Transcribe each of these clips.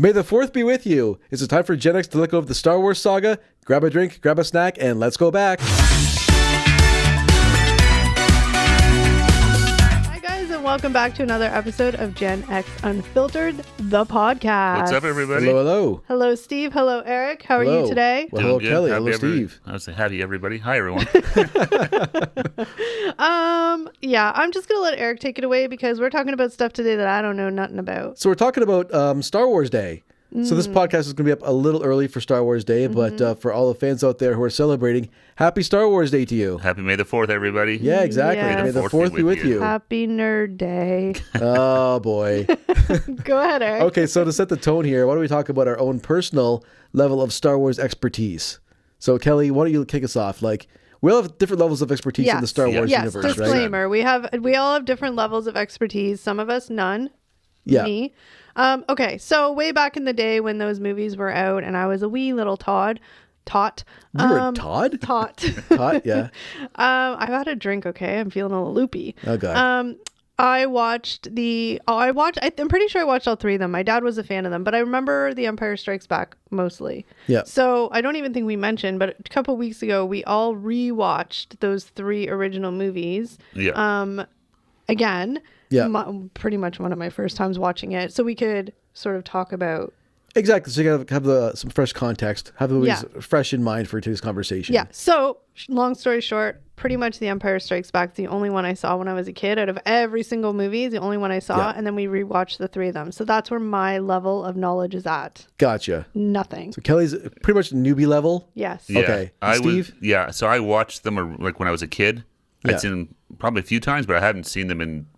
May the 4th be with you. It's time for Gen X to let go of the Star Wars saga. Grab a drink, grab a snack, and let's go back. Hi guys, and welcome back to another episode of Gen X Unfiltered, the podcast. What's up, everybody? Hello, hello. Hello, Steve. Hello, Eric. How are Hello. you today? Well, hello, Doing good. Kelly. Happy Hello, Steve. I was saying, happy everybody. Hi, everyone. Yeah, I'm just going to let Eric take it away because we're talking about stuff today that I don't know nothing about. So we're talking about Star Wars Day. So this podcast is going to be up a little early for Star Wars Day, but for all the fans out there who are celebrating, happy Star Wars Day to you. Happy May the 4th, everybody. Yeah, exactly. Yes. May the 4th be with you. Happy Nerd Day. Oh, boy. Go ahead, Eric. Okay, so to set the tone here, why don't we talk about our own personal level of Star Wars expertise? So, Kelly, why don't you kick us off? Like, we all have different levels of expertise in the Star Wars Yes, universe, right? disclaimer. We all have different levels of expertise. Some of us, none. Yeah. Me. Okay, so way back in the day when those movies were out and I was a wee little tot. You were a Todd? Tot. Todd, yeah. I've had a drink, okay? I'm feeling a little loopy. Okay. I'm pretty sure I watched all three of them. My dad was a fan of them, but I remember The Empire Strikes Back mostly. Yeah. So I don't even think we mentioned, but a couple weeks ago, we all rewatched those three original movies. Yeah. Again. Yeah. Pretty much one of my first times watching it. So we could sort of talk about. Exactly. So you got to have some fresh context, have the movies fresh in mind for today's conversation. Yeah. So long story short, pretty much The Empire Strikes Back is the only one I saw when I was a kid. Out of every single movie, is the only one I saw. Yeah. And then we rewatched the three of them. So that's where my level of knowledge is at. Gotcha. Nothing. So Kelly's pretty much newbie level. Yes. Yeah. Okay. Steve? So I watched them like when I was a kid. Yeah. I'd seen them probably a few times, but I hadn't seen them in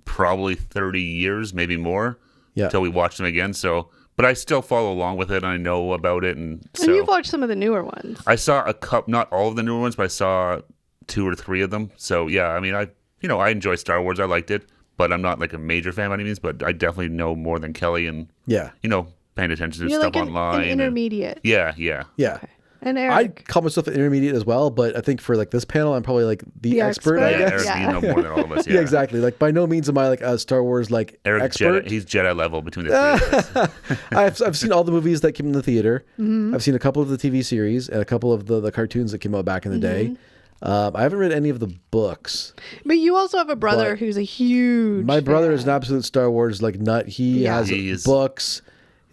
probably 30 years, maybe more, until we watched them again. So, but I still follow along with it. I know about it. And you've watched some of the newer ones. I saw a couple, not all of the newer ones, but I saw 2 or 3 of them. So yeah, I mean, I enjoy Star Wars. I liked it, but I'm not like a major fan by any means, but I definitely know more than Kelly and, paying attention to You're stuff like online. an intermediate. Yeah. Yeah. Okay. And I Eric. call myself an intermediate as well, but I think for like this panel, I'm probably like the expert, I Yeah, guess. Eric, you know more than all of us. Yeah, exactly. Like by no means am I like a Star Wars like Eric's expert. Jedi, he's Jedi level between the three of us. I've seen all the movies that came in the theater. Mm-hmm. I've seen a couple of the TV series and a couple of the cartoons that came out back in the day. I haven't read any of the books. But you also have a brother who's a huge My brother fan. is an absolute Star Wars like nut. He has books,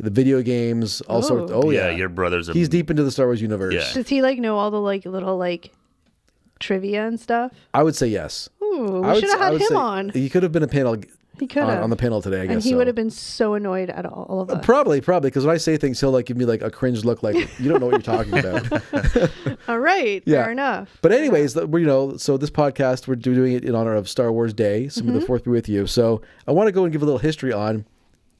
the video games, all sorts. Oh yeah, your brother's he's deep into the Star Wars universe. Yeah. Does he like know all the like little like trivia and stuff? I would say yes. Ooh, we should have had him on. He could have been a panel. He could have on the panel today, I guess. And he would have been so annoyed at all of us. Probably, because when I say things, he'll like give me like a cringe look, like you don't know what you're talking about. All right, fair enough. But anyways, so this podcast we're doing it in honor of Star Wars Day. So may the 4th be with you. So I want to go and give a little history on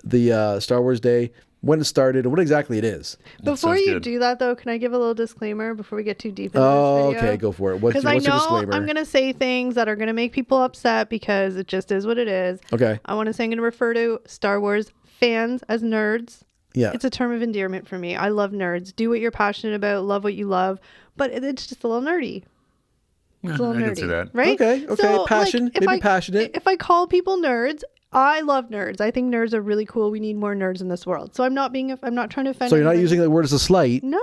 the Star Wars Day, when it started, and what exactly it is. Before you do that, though, can I give a little disclaimer before we get too deep into this video? Okay, go for it. What's Because your I disclaimer? know I'm going to say things that are going to make people upset because it just is what it is. Okay. I want to say I'm going to refer to Star Wars fans as nerds. Yeah. It's a term of endearment for me. I love nerds. Do what you're passionate about. Love what you love. But it's just a little nerdy. It's a little nerdy. I can see that. Right? Okay. So, Passion. like, Maybe passionate. If I call people nerds, I love nerds. I think nerds are really cool. We need more nerds in this world. So I'm not trying to offend So you're not anybody. using the word as a slight. No.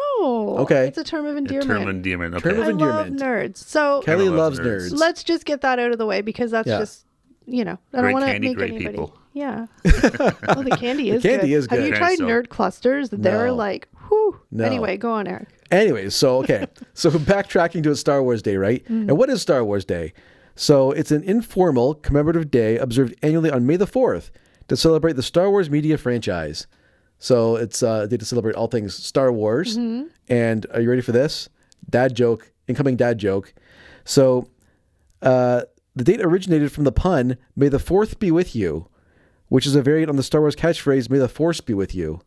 Okay. It's a term of endearment. Term of endearment. Okay. Term of I love endearment. nerds. So Kelly Everyone loves loves nerds. let's just get that out of the way because that's just, I don't Great want to candy, make great anybody. people. Yeah. Oh, the candy is candy good. is Have you good. tried So- nerd clusters? They're No. like, whew. No. Anyway, go on, Eric. Anyways, so backtracking to Star Wars Day, right? And what is Star Wars Day? So it's an informal commemorative day observed annually on May the 4th to celebrate the Star Wars media franchise. So it's a day to celebrate all things Star Wars. And are you ready for this? Incoming dad joke. So the date originated from the pun, "May the 4th be with you," which is a variant on the Star Wars catchphrase, "May the Force be with you."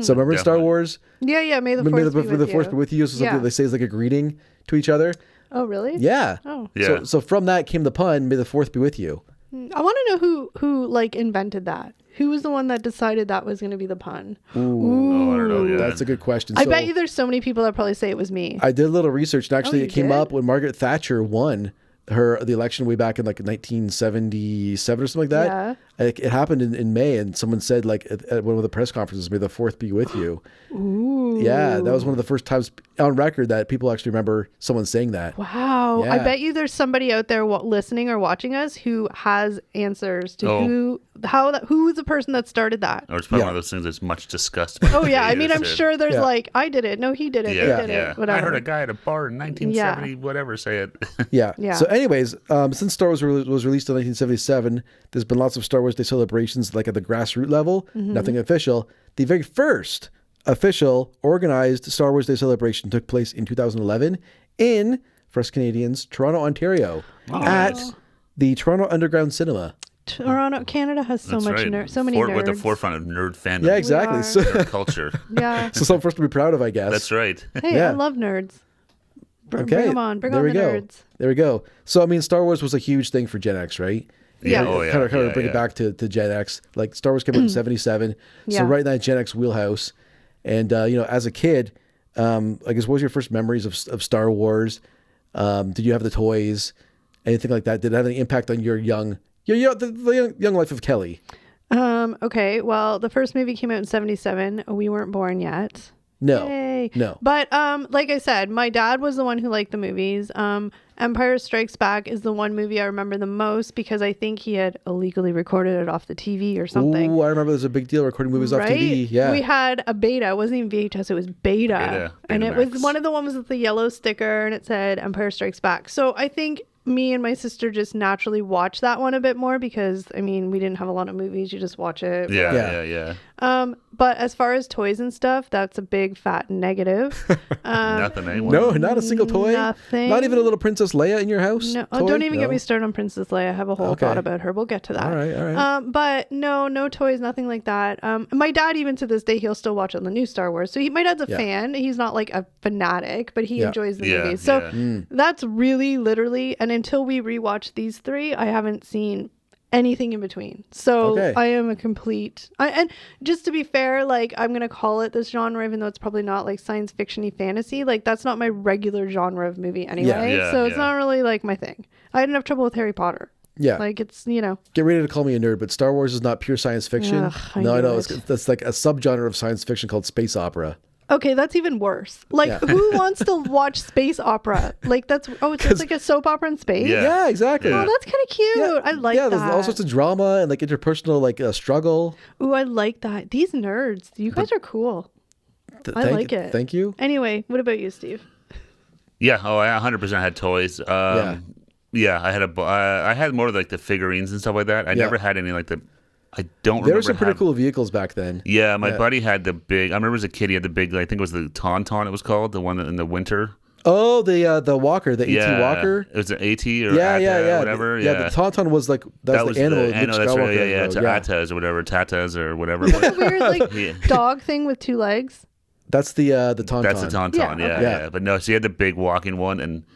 So remember in Star Definitely. Wars? Yeah. May the force be with you. Force be with you. So something they say is like a greeting to each other. Oh, really? Yeah. Oh. Yeah. So from that came the pun, "May the 4th be with you." I want to know who like invented that. Who was the one that decided that was going to be the pun? Oh, I don't know. Yeah. That's a good question. I So bet you there's so many people that probably say it was me. I did a little research, and actually you it came did? up when Margaret Thatcher won the election way back in like 1977 or something like that. Yeah. It happened in May, and someone said like at one of the press conferences, "May the fourth be with you." Ooh. Yeah, that was one of the first times on record that people actually remember someone saying that. Wow. Yeah. I bet you there's somebody out there listening or watching us who has answers to who the person that started that. Or it's probably one of those things that's much discussed. By Oh yeah, I the mean, I'm haters. sure there's like, I did it. No, he did it. Yeah, They did yeah. it. Whatever. I heard a guy at a bar in 1970, whatever, say it. Yeah. Yeah. So anyways, since Star Wars was released in 1977, there's been lots of Star Wars Day celebrations like at the grassroots level, nothing official. The very first official organized Star Wars Day celebration took place in 2011 for us Canadians, Toronto, Ontario, at the Toronto Underground Cinema. Toronto, Canada has so That's much right. so many nerds. We're at the forefront of nerd fandom. Yeah, exactly. So, Nerd culture. Yeah. so something for us to be proud of, I guess. That's right. Hey, Yeah. I love nerds. Bring Okay. them on. Bring there on we the go. nerds. There we go. So I mean, Star Wars was a huge thing for Gen X, right? Yeah. Oh, yeah. Kind of yeah, bring yeah. it back to Gen X. Like Star Wars came out in 77, Yeah. so right in that Gen X wheelhouse. And as a kid, I guess what was your first memories of Star Wars? Did you have the toys? Anything like that? Did it have any impact on the young life of Kelly? Okay. Well, the first movie came out in 77. We weren't born yet. No, Yay. no. But like I said, my dad was the one who liked the movies. Empire Strikes Back is the one movie I remember the most because I think he had illegally recorded it off the TV or something. Ooh, I remember there's a big deal recording movies off Right? TV. Yeah. We had a beta. It wasn't even VHS. It was beta. And it was Betamax. one of the ones with the yellow sticker and it said Empire Strikes Back. So I think me and my sister just naturally watched that one a bit more because, I mean, we didn't have a lot of movies. You just watch it. Yeah. But as far as toys and stuff, that's a big fat negative. Nothing, eh? No, not a single toy. Nothing. Not even a little Princess Leia in your house. No, toy? don't even get No? me started on Princess Leia. I have a whole Okay. thought about her. We'll get to that. All right. But no toys, nothing like that. My dad, even to this day, he'll still watch on the new Star Wars. So my dad's a fan. He's not like a fanatic, but he enjoys the movies. So that's really literally, and until we rewatch these three, I haven't seen anything in between. So I am a complete, and just to be fair, like I'm going to call it this genre, even though it's probably not like science fiction-y fantasy. Like that's not my regular genre of movie anyway. So it's not really like my thing. I had enough trouble with Harry Potter. Yeah. Like it's, Get ready to call me a nerd, but Star Wars is not pure science fiction. Ugh, I No, I knew know. it. That's like a subgenre of science fiction called space opera. Okay, that's even worse. Like, who wants to watch space opera? Like, it's just like a soap opera in space? Yeah, exactly. Oh, that's kind of cute. Yeah. I like Yeah, that. there's all sorts of drama and like interpersonal like struggle. Ooh, I like that. These nerds, you guys are cool. I like it. Thank you. Anyway, what about you, Steve? Yeah. Oh, I 100% had toys. Yeah, I had more of like the figurines and stuff like that. I never had any like the. I don't remember. There were some pretty cool vehicles back then. Yeah, my buddy had the big. I remember as a kid he had the big. I think it was the Tauntaun. It was called the one in the winter. Oh, the Walker, the AT Walker. It was an AT or yeah, whatever. Yeah, the Tauntaun was like that was the animal. I know, that's right. Yeah, rode. to Atas or whatever, Tatas or whatever. It's a weird like dog thing with two legs. That's the Tauntaun. That's the Tauntaun. Yeah. But no, so you had the big walking one, and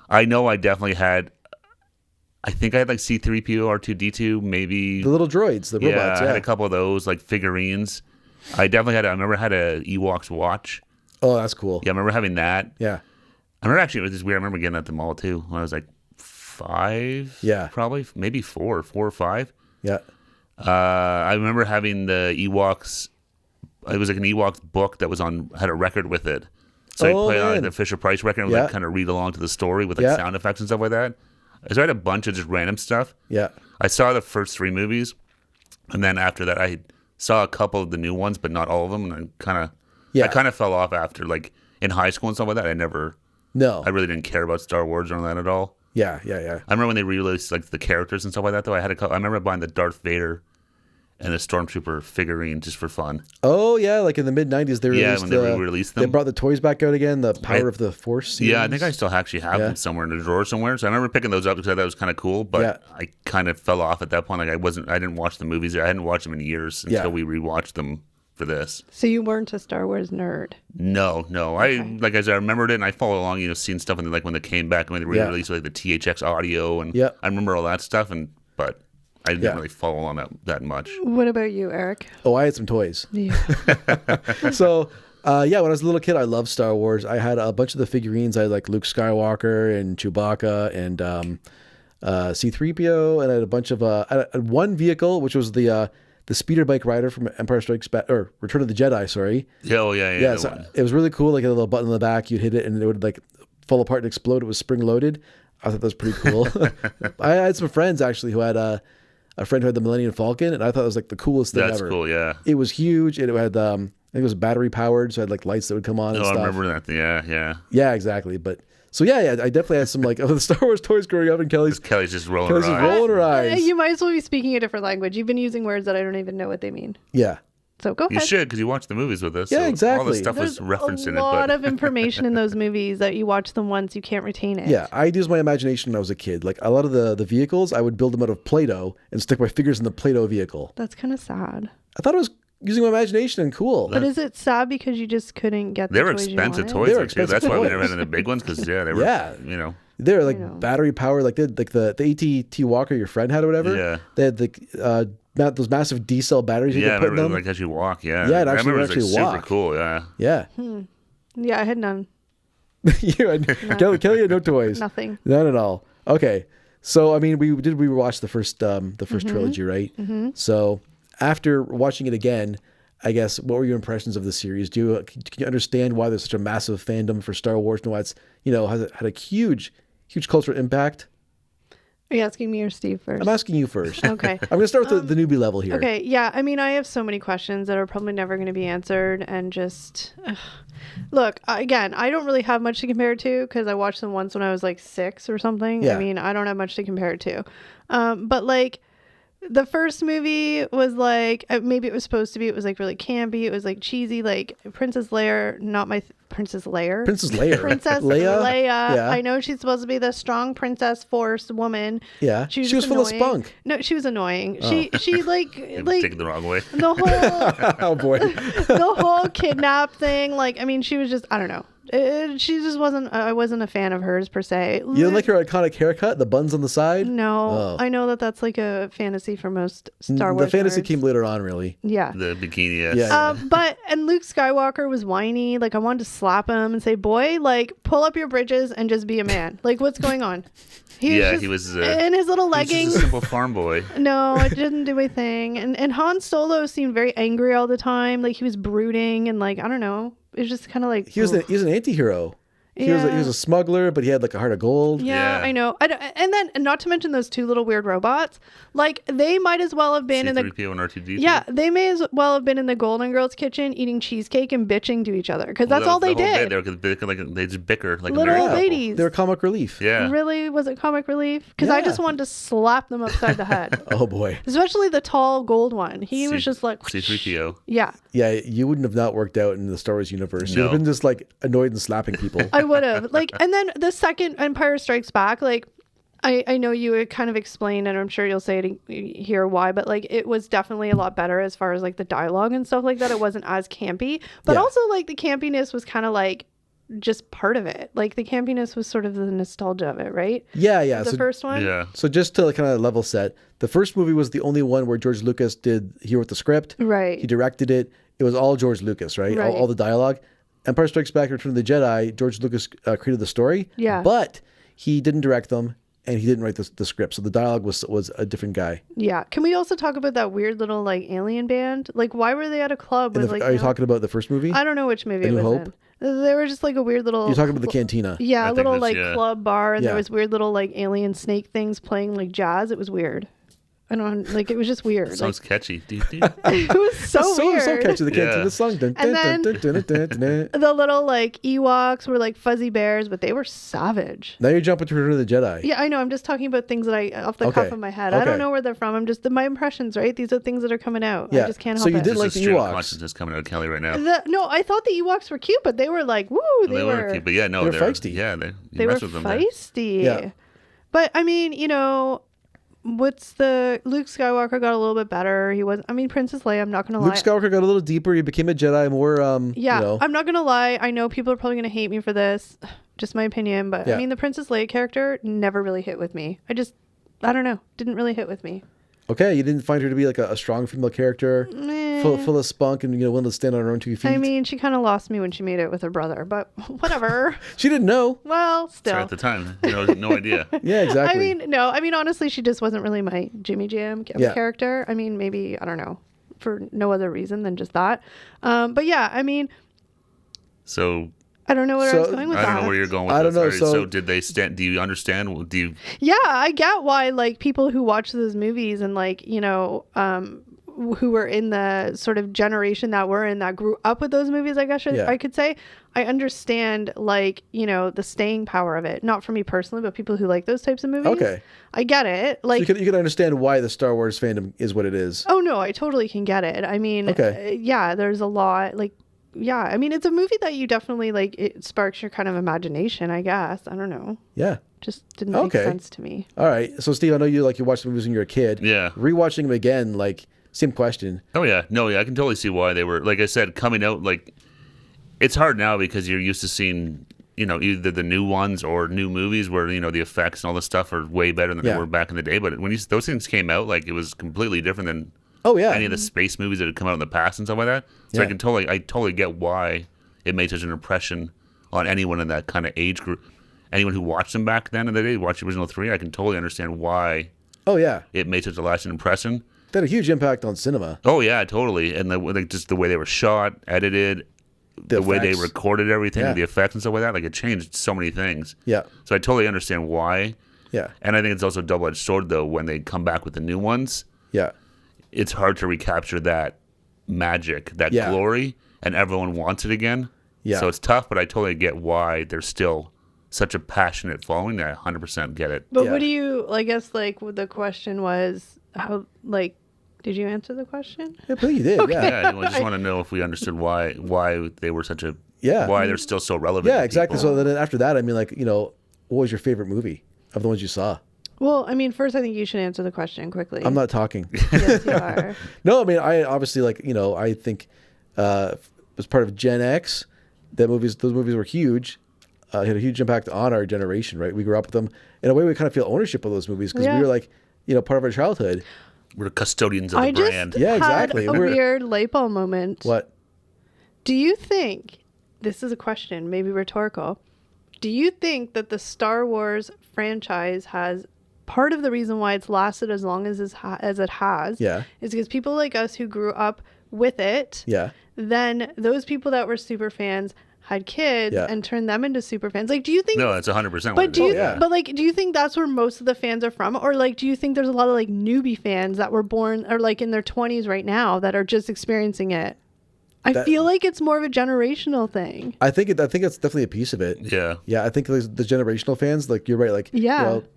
I know I definitely had. I think I had like C-3PO, R2-D2, maybe The little droids, the robots. I had a couple of those like figurines. I definitely had. I remember I had a Ewoks watch. Oh, that's cool. Yeah, I remember having that. Yeah. I remember actually it was just weird. I remember getting at the mall too when I was like 5. Yeah. Probably maybe 4 or 5. Yeah. I remember having the Ewoks. It was like an Ewoks book that had a record with it. So I played on like, the Fisher Price record and would like, kind of read along to the story with like sound effects and stuff like that. So I had a bunch of just random stuff. Yeah. I saw the first 3 movies, and then after that, I saw a couple of the new ones, but not all of them. And I kind of fell off after, like in high school and stuff like that. I really didn't care about Star Wars or that at all. Yeah. I remember when they released like the characters and stuff like that. Though I remember buying the Darth Vader and the Stormtrooper figurine just for fun. Oh yeah, like in the mid '90s, they released when they re-released them. They brought the toys back out again. The Power of the Force series. Yeah, I think I still actually have them somewhere in the drawer somewhere. So I remember picking those up because I thought it was kind of cool. But I kind of fell off at that point. Like I didn't watch the movies. I hadn't watched them in years until we rewatched them for this. So you weren't a Star Wars nerd? No. Okay. I remembered it and I followed along. Seeing stuff and like when they came back when they re-released like the THX audio and I remember all that stuff. But I didn't really follow on that much. What about you, Eric? Oh, I had some toys. Yeah. So, when I was a little kid, I loved Star Wars. I had a bunch of the figurines. I had like Luke Skywalker and Chewbacca and C-3PO, and I had a bunch of I had one vehicle, which was the speeder bike rider from Empire Strikes Back, or Return of the Jedi. Sorry. Oh yeah. So it was really cool. Like a little button on the back, you'd hit it, and it would like fall apart and explode. It was spring loaded. I thought that was pretty cool. I had some friends actually who had a friend who had the Millennium Falcon, and I thought it was like the coolest thing ever. That's cool. Yeah. It was huge, and it had I think it was battery powered, so it had like lights that would come on. And stuff. I remember that. Yeah. Yeah, exactly. But so yeah, I definitely had some like the Star Wars toys growing up, and Kelly's just rolling her eyes. You might as well be speaking a different language. You've been using words that I don't even know what they mean. Yeah. So go ahead. You should, because you watch the movies with us. Yeah, so exactly. All this stuff was referenced in it. There's a lot of information in those movies that you watch them once, you can't retain it. Yeah, I used my imagination when I was a kid. Like a lot of the vehicles, I would build them out of Play-Doh and stick my fingers in the Play-Doh vehicle. That's kind of sad. I thought it was using my imagination and cool. But is it sad because you just couldn't get the They were toys expensive you toys. They were Too. expensive That's why we toys. never had the big ones, because they were, they were like battery powered, like the AT-T Walker your friend had or whatever. Yeah. They had those massive D-cell batteries you could put in them. Like as you walk, yeah. Yeah, it I actually remember it was like walk. super cool, yeah. Yeah. Yeah, I had none. Kelly had no toys. Nothing. None at all. Okay. So, I mean, we watched the first trilogy, right? Mm-hmm. So after watching it again, I guess, what were your impressions of the series? Can you understand why there's such a massive fandom for Star Wars and why it's, has had a huge cultural impact? Are you asking me or Steve first? I'm asking you first. Okay. I'm going to start with the newbie level here. Okay. Yeah. I mean, I have so many questions that are probably never going to be answered. And just, look, again, I don't really have much to compare it to because I watched them once when I was like 6 or something. Yeah. I mean, I don't have much to compare it to. But like, the first movie was like, maybe it was supposed to be, it was like really campy. It was like cheesy, like Princess Leia, Princess Leia. Princess Leia. Princess Leia. Yeah. I know she's supposed to be the strong princess force woman. Yeah. She was full of spunk. No, she was annoying. Oh. She like take it the wrong way. The whole oh boy. The whole kidnap thing. Like, I mean, she was just, I don't know. She just wasn't. I wasn't a fan of hers per se. You didn't like her iconic haircut, the buns on the side? No, I know that's like a fantasy for most Star Wars. The fantasy nerds. came later on, really. Yeah, the bikini. Yes. Yeah. But Luke Skywalker was whiny. Like, I wanted to slap him and say, "Boy, like, pull up your bridges and just be a man." Like, what's going on? He was in his little leggings. He was just a simple farm boy. No, it didn't do anything. And Han Solo seemed very angry all the time. Like, he was brooding and like, I don't know. It was just kind of like... He was an anti-hero. He was a smuggler, but he had like a heart of gold. Yeah. I know. And then, not to mention those two little weird robots. Like, they might as well have been C-3PO and R2-D2. Yeah, they may as well have been in the Golden Girls kitchen eating cheesecake and bitching to each other because that's all they did. They just bicker like little a ladies. They were comic relief. Yeah. Really, was it comic relief? Because I just wanted to slap them upside the head. Oh boy. Especially the tall gold one. He was just like C-3PO. Yeah. Yeah, you wouldn't have not worked out in the Star Wars universe. No. You'd have been just like annoyed and slapping people. I would have. Like, and then the second Empire Strikes Back, like, I know you would kind of explain, and I'm sure you'll say it here why, but like, it was definitely a lot better as far as like the dialogue and stuff like that. It wasn't as campy, but also like the campiness was kind of like just part of it. Like, the campiness was sort of the nostalgia of it, right? Yeah. The first one. Yeah. So just to kind of level set, the first movie was the only one where George Lucas he wrote the script. Right. He directed it. It was all George Lucas, right? All the dialogue. Empire Strikes Back, Return of the Jedi, George Lucas created the story. Yeah. But he didn't direct them, and he didn't write the script. So the dialogue was a different guy. Yeah. Can we also talk about that weird little like alien band? Like, why were they at a club with Are you talking about the first movie? I don't know which movie A New it was Hope? in. They were just like a weird little... You're talking about the cantina. Yeah, a little like yeah. club bar, and Yeah. there was weird little like alien snake things playing like jazz. It was weird. I don't like. It was just weird. Sounds catchy. It was so weird. So catchy. The cantina Yeah. song. Dun, And dun, then- dun, dun, dun, dun, dun. The little like Ewoks were like fuzzy bears, but they were savage. Now you're jumping to Return of the Jedi. Yeah, I know. I'm just talking about things that I off the cuff of my head. I Okay. don't know where they're from. I'm just my impressions, right? These are things that are coming out. Yeah. I just can't So help you it. didn't like This is the stream Ewoks. consciousness coming out of Kelly right now. No, I thought the Ewoks were cute, but they were like, woo, they were cute, but yeah, no, They're they're feisty. Yeah, they were mess with them there. feisty. Yeah. But I mean, Luke Skywalker got a little bit better. He was, Princess Leia, I'm not going to lie. Luke Skywalker got a little deeper. He became a Jedi more, Yeah, I'm not going to lie. I know people are probably going to hate me for this. Just my opinion. But the Princess Leia character never really hit with me. I don't know. Didn't really hit with me. Okay, you didn't find her to be like a strong female character, full of spunk and willing to stand on her own 2 feet. I mean, she kind of lost me when she made it with her brother, but whatever. She didn't know. Well, still. At the time, no idea. Yeah, exactly. I mean, honestly, she just wasn't really my Jimmy Jam character. I mean, maybe, I don't know, for no other reason than just that. But yeah, I mean. So. I don't know where I was going with that. I don't know where you're going with I don't know. So did they stand? Do you understand? Yeah, I get why, like, people who watch those movies and, like, who were in the sort of generation that we're in, that grew up with those movies, I guess I could say, I understand, like, the staying power of it. Not for me personally, but people who like those types of movies. Okay. I get it. Like, so you can understand why the Star Wars fandom is what it is. Oh, no, I totally can get it. I mean, yeah, there's a lot, like, yeah, I mean, it's a movie that you definitely, like, it sparks your kind of imagination, I guess. I don't know. Yeah. Just didn't make sense to me. All right. So, Steve, I know you watched the movies when you were a kid. Yeah. Rewatching them again, like, same question. Oh, yeah. No, yeah, I can totally see why they were, like I said, coming out, like, it's hard now because you're used to seeing, either the new ones or new movies where, the effects and all this stuff are way better than they were back in the day. But when those things came out, like, it was completely different than any of the space movies that had come out in the past and stuff like that. So I totally get why it made such an impression on anyone in that kind of age group. Anyone who watched them back then in the day, watched the original 3, I can totally understand why. Oh yeah, it made such a lasting impression. That had a huge impact on cinema. Oh yeah, totally. And just the way they were shot, edited, the way they recorded everything, the effects and stuff like that. Like, it changed so many things. Yeah. So I totally understand why. Yeah. And I think it's also a double-edged sword though when they come back with the new ones. Yeah. It's hard to recapture that magic, that glory, and everyone wants it again. Yeah. So it's tough, but I totally get why there's still such a passionate following. I 100% get it. But what do you, I guess, like, the question was, how, like, did you answer the question? Yeah, but you did. Okay. Yeah, I just want to know if we understood why they were such a, why they're still so relevant. Yeah, exactly. So then after that, I mean, like, what was your favorite movie of the ones you saw? Well, I mean, first, I think you should answer the question quickly. I'm not talking. Yes, you are. No, I mean, I obviously, like, I think as part of Gen X, those movies were huge. Had a huge impact on our generation, right? We grew up with them. In a way, we kind of feel ownership of those movies because we were like, part of our childhood. We're custodians of the brand. Yeah, exactly. A weird light bulb moment. What? Do you think, this is a question, maybe rhetorical, do you think that the Star Wars franchise has part of the reason why it's lasted as long as it has is because people like us who grew up with it, then those people that were super fans had kids and turned them into super fans. Like, do you think? No, that's 100%. But do you think that's where most of the fans are from, or like, do you think there's a lot of like newbie fans that were born or like in their 20s right now that are just experiencing it? I feel like it's more of a generational thing. I think it's definitely a piece of it. Yeah. Yeah, I think the generational fans, like, you're right, like,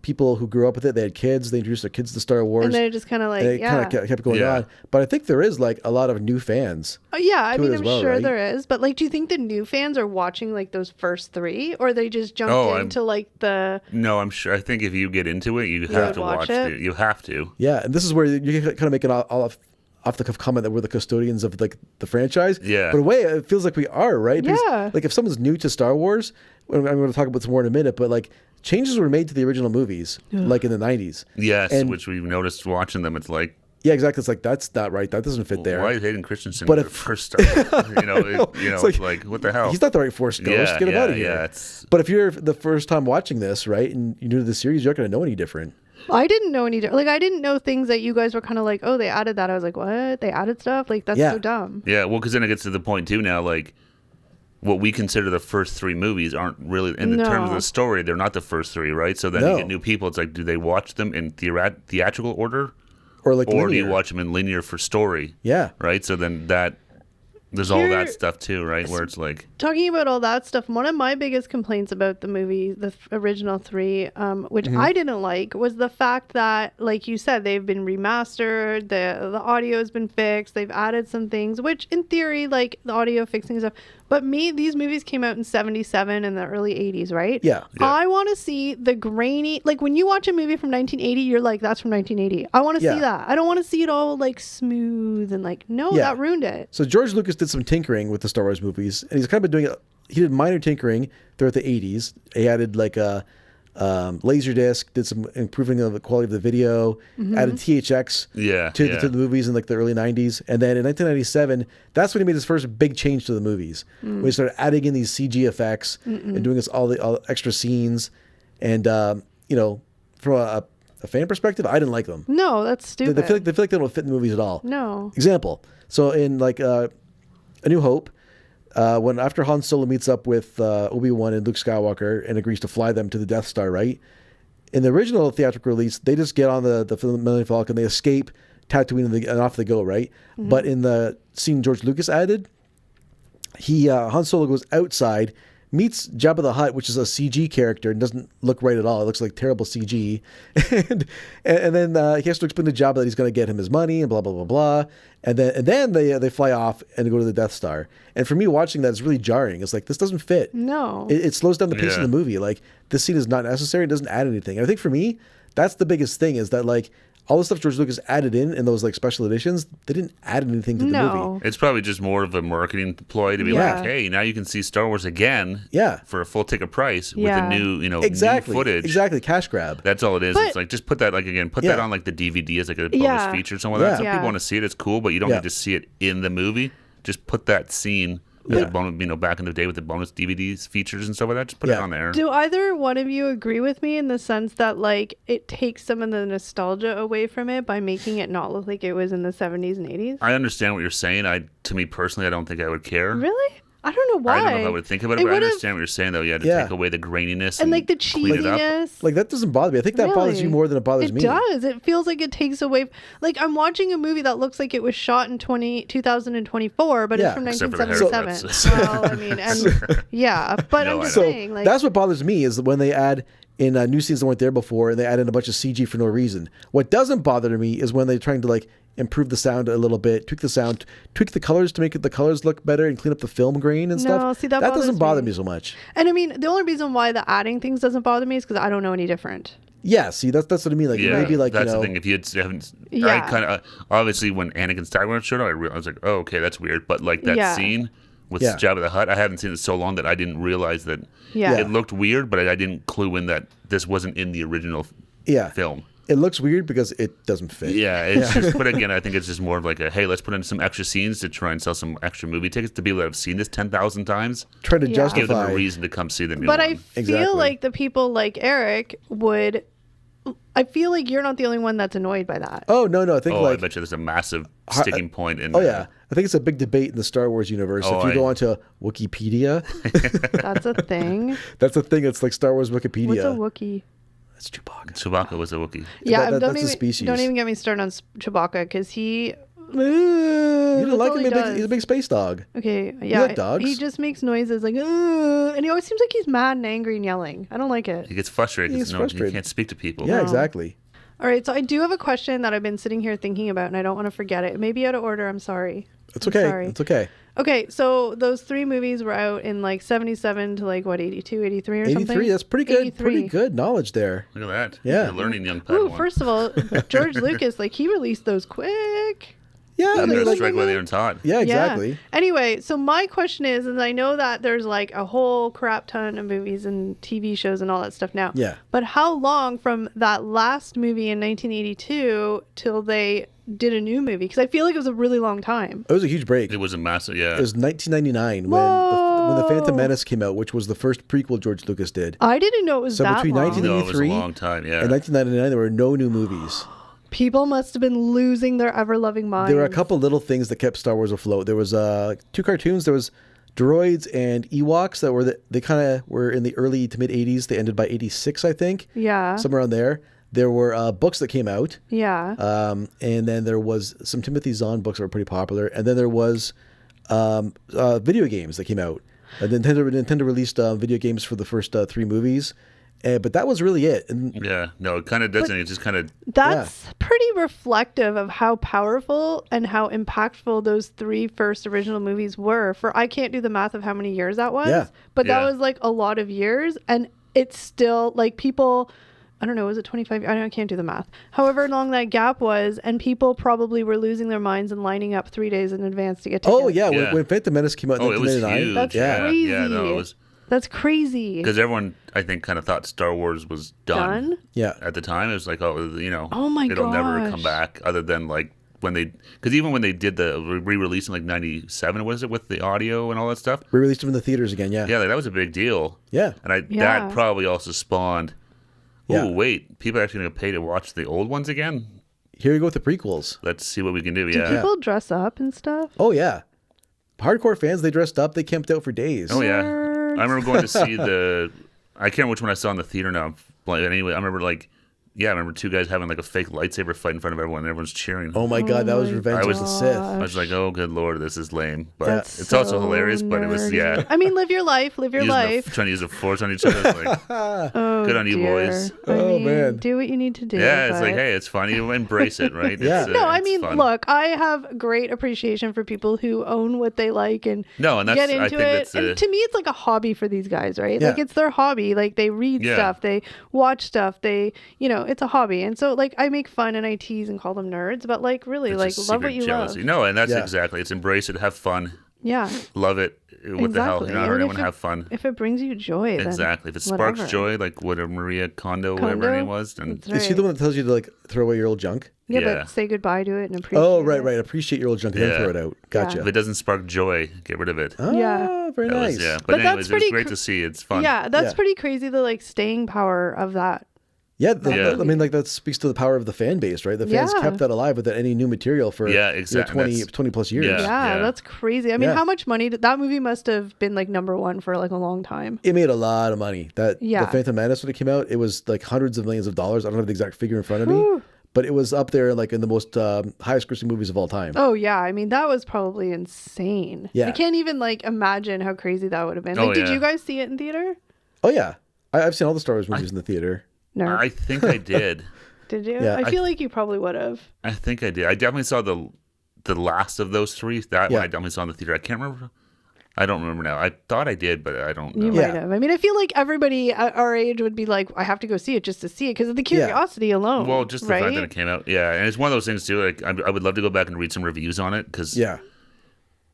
people who grew up with it, they had kids, they introduced their kids to Star Wars. And they just kind of like, kind of kept going on. But I think there is like a lot of new fans. Oh yeah, I mean, I'm sure there is. But like, do you think the new fans are watching like those first 3, or they just jumped into like the? No, I'm sure. I think if you get into it, you have to watch it. You have to. Yeah, and this is where you kind of make it all off the cuff comment that we're the custodians of like the franchise. Yeah. But in a way, it feels like we are, right? Because, like, if someone's new to Star Wars, I'm going to talk about some more in a minute, but like, changes were made to the original movies, like in the 90s. Yes, which we've noticed watching them. It's like, yeah, exactly. It's like, that's not right. That doesn't fit there. Why is Hayden Christensen the first Star Wars? It's like, what the hell? He's not the right Force Ghost. Get him out of here. But if you're the first time watching this, right, and you're new to the series, you're not going to know any different. I didn't know any, like, I didn't know things that you guys were kind of like, oh, they added that. I was like, what? They added stuff? Like, that's so dumb. Yeah, well, because then it gets to the point, too, now, like, what we consider the first 3 movies aren't really, in terms of the story, they're not the first 3, right? So then you get new people. It's like, do they watch them in theatrical order? Or do you watch them in linear for story? Yeah. Right? So then there's all that stuff too, right? Where it's like, talking about all that stuff, one of my biggest complaints about the movie, the original 3, which I didn't like, was the fact that, like you said, they've been remastered, the audio has been fixed, they've added some things, which in theory, like the audio fixing stuff, but these movies came out in 77 and the early 80s, right? Yeah. I want to see the grainy, like when you watch a movie from 1980, you're like, that's from 1980. I want to see that. I don't want to see it all like smooth and like, that ruined it. So George Lucas did some tinkering with the Star Wars movies, and he's kind of been doing it. He did minor tinkering throughout the 80s. He added like Laserdisc, did some improving of the quality of the video, added THX to the movies in like the early 90s. And then in 1997, that's when he made his first big change to the movies. When he started adding in these CG effects and doing all the extra scenes. And, from a fan perspective, I didn't like them. No, that's stupid. They feel like they don't fit in the movies at all. No. Example. So in like A New Hope, when after Han Solo meets up with Obi-Wan and Luke Skywalker and agrees to fly them to the Death Star, right? In the original theatrical release, they just get on the Millennium Falcon, they escape Tatooine, and off they go, right? But in the scene George Lucas added, Han Solo goes outside, meets Jabba the Hutt, which is a CG character and doesn't look right at all. It looks like terrible CG. and then he has to explain to Jabba that he's going to get him his money and blah, blah, blah, blah. And then they fly off and go to the Death Star. And for me, watching that is really jarring. It's like, this doesn't fit. No. It slows down the pace of the movie. Like, this scene is not necessary. It doesn't add anything. And I think for me, that's the biggest thing is that, like, all the stuff George Lucas added in those like special editions, they didn't add anything to the movie. It's probably just more of a marketing ploy to be like, hey, now you can see Star Wars again for a full ticket price with a new, new footage. Exactly, cash grab. That's all it is. It's like, just put that, like, again, put that on like the DVD as like a bonus feature or something like that. Some people want to see it, it's cool, but you don't need to see it in the movie. Just put that scene as a bonus, back in the day with the bonus DVDs features and stuff like that. Just put it on there. Do either one of you agree with me in the sense that, like, it takes some of the nostalgia away from it by making it not look like it was in the 70s and 80s? I understand what you're saying. To me personally, I don't think I would care. Really? I don't know why. I don't know if I would think about it, but I understand what you're saying, though. You had to take away the graininess and like the cheesiness. Like, that doesn't bother me. I think that bothers you more than it bothers me. It does. It feels like it takes away. Like, I'm watching a movie that looks like it was shot in 2024, but it's from 1977. Well, I mean, but I'm just saying, like, that's what bothers me is when they add in new scenes that weren't there before, and they add in a bunch of CG for no reason. What doesn't bother me is when they're trying to, like, improve the sound a little bit, tweak the sound, tweak the colors to make the colors look better, and clean up the film grain and stuff. See, that doesn't bother me so much. And I mean, the only reason why the adding things doesn't bother me is because I don't know any different. Yeah, see, that's what I mean. Like, maybe like, that's the thing. If you haven't, I kind of obviously when Anakin Skywalker showed up, I was like, oh, okay, that's weird. But like that scene with Jabba the Hutt, I haven't seen it so long that I didn't realize that it looked weird, but I didn't clue in that this wasn't in the original film. It looks weird because it doesn't fit. Yeah, it's just, but again, I think it's just more of like a, hey, let's put in some extra scenes to try and sell some extra movie tickets to people that have seen this 10,000 times. Try to justify. Give them a reason to come see the new one. But I feel like the people like Eric would... I feel like you're not the only one that's annoyed by that. Oh, no. I think I bet you there's a massive sticking point in yeah. I think it's a big debate in the Star Wars universe. If you go onto Wikipedia... That's a thing? That's a thing. It's like Star Wars Wikipedia. What's a Wookiee? That's Chewbacca. Chewbacca was a Wookiee. Yeah, that's a species. Don't even get me started on Chewbacca because he... You don't like him? He's a big space dog. Okay, yeah. You like dogs? He just makes noises like, and he always seems like he's mad and angry and yelling. I don't like it. He gets frustrated because he can't speak to people. Yeah, exactly. All right, so I do have a question that I've been sitting here thinking about, and I don't want to forget it. It may be out of order. I'm sorry. It's okay. It's okay. Okay, so those 3 movies were out in like 77 to like what, 82, 83 or something? 83, that's pretty good. 83. Pretty good knowledge there. Look at that. Yeah. You're learning, young Padawan. Ooh, first of all, George Lucas, like, he released those quick. Yeah, I mean, strike while they aren't taught. Yeah, exactly. Yeah. Anyway, so my question is, and I know that there's like a whole crap ton of movies and TV shows and all that stuff now. Yeah. But how long from that last movie in 1982 till they did a new movie? Because I feel like it was a really long time. It was a huge break. It was a massive, It was 1999 when the Phantom Menace came out, which was the first prequel George Lucas did. I didn't know it was that between long. 1983 it was a long time, and 1999, there were no new movies. People must have been losing their ever-loving minds. There were a couple little things that kept Star Wars afloat. There was 2 cartoons. There was droids and Ewoks that were they kind of were in the early to mid 80s. They ended by 86, I think. Yeah. Somewhere around there. There were books that came out. Yeah. And then there was some Timothy Zahn books that were pretty popular. And then there was video games that came out. Nintendo released video games for the first 3 movies. But that was really it. And it kind of doesn't. It just kind of... That's pretty reflective of how powerful and how impactful those 3 first original movies were. For I can't do the math of how many years that was. Yeah. But that was like a lot of years. And it's still like people... I don't know, was it 25? I can't do the math. However long that gap was, and people probably were losing their minds and lining up 3 days in advance to get tickets. Oh, yeah. When Phantom Menace came out in 1999. It was huge. That's crazy. Yeah, no, it was... That's crazy. Because everyone, I think, kind of thought Star Wars was done. Yeah. At the time, it was like, oh my it'll never come gosh. back. Other than like because even when they did the re-release in like '97, was it with the audio and all that stuff? Re-released them in the theaters again. Yeah. Yeah, like, that was a big deal. Yeah. And that probably also spawned. Yeah. Oh wait, people are actually going to pay to watch the old ones again. Here we go with the prequels. Let's see what we can do. Do Yeah. people dress up and stuff? Oh yeah. Hardcore fans, they dressed up. They camped out for days. Oh yeah. Nerds. I remember going to see I can't remember which one I saw in the theater now. But anyway, I remember two guys having like a fake lightsaber fight in front of everyone and everyone's cheering. Oh my god, that was my Revenge of the Sith. I was like, oh good lord, this is lame. But That's it's also so hilarious, but it was nerdy. I mean, live your life. trying to use a force on each other. It's like, Oh, good on you, dear. boys. Oh, man. Do what you need to do. yeah, it's but- like, hey, it's funny. Embrace it, right? Yeah. It's, No, I it's mean, fun. look, I have great appreciation for people who own what they like and No, and that's get I into think it. that's And to me, it's like a hobby for these guys, right? Yeah. Like it's their hobby. Like they read Yeah. stuff, they watch stuff, it's a hobby. And so like I make fun and I tease and call them nerds, but like really, it's like just love what secret you jealousy. love. No, and that's Yeah. exactly. It's embrace it, have fun, Yeah. love it. What the hell? Exactly. You're not And hurting if anyone. it- Have fun. If it brings you joy, then Exactly. If it sparks whatever. joy, like what Maria Kondo, whatever her name was, then That's Is she right. the one that tells you to like throw away your old junk? Yeah, Yeah. but say goodbye to it and appreciate Oh, it. right. Appreciate your old junk and then Yeah. throw it out. Gotcha. if it doesn't spark joy, get rid of it. Ah, Yeah. very That nice. was, yeah. But But that's anyways, it was pretty great to see. It's fun. Yeah, that's Yeah. pretty crazy, the like staying power of that. Yeah, Yeah. I mean, like that speaks to the power of the fan base, right? The fans Yeah. kept that alive without any new material for Yeah, exactly. 20 plus years. Yeah. Yeah, that's crazy. I mean, Yeah. how much money did that movie must have been like #1 for like a long time. It made a lot of money. The Yeah. Phantom Menace, when it came out, it was like hundreds of millions of dollars. I don't have the exact figure in front of me, but it was up there like in the most highest grossing movies of all time. Oh yeah, I mean that was probably insane. Yeah. I can't even like imagine how crazy that would have been. Oh, Like, did yeah. you guys see it in theater? Oh yeah, I've seen all the Star Wars movies in the theater. No. I think I did. Did you? Yeah. I feel like you probably would have. I think I did. I definitely saw the last of those three. That Yeah. one I definitely saw in the theater. I can't remember. I don't remember now. I thought I did, but I don't know. You Yeah. might have. I mean, I feel like everybody at our age would be like, I have to go see it just to see it because of the curiosity alone. Well, just the right? fact that it came out. Yeah, and it's one of those things too. Like I would love to go back and read some reviews on it because Yeah,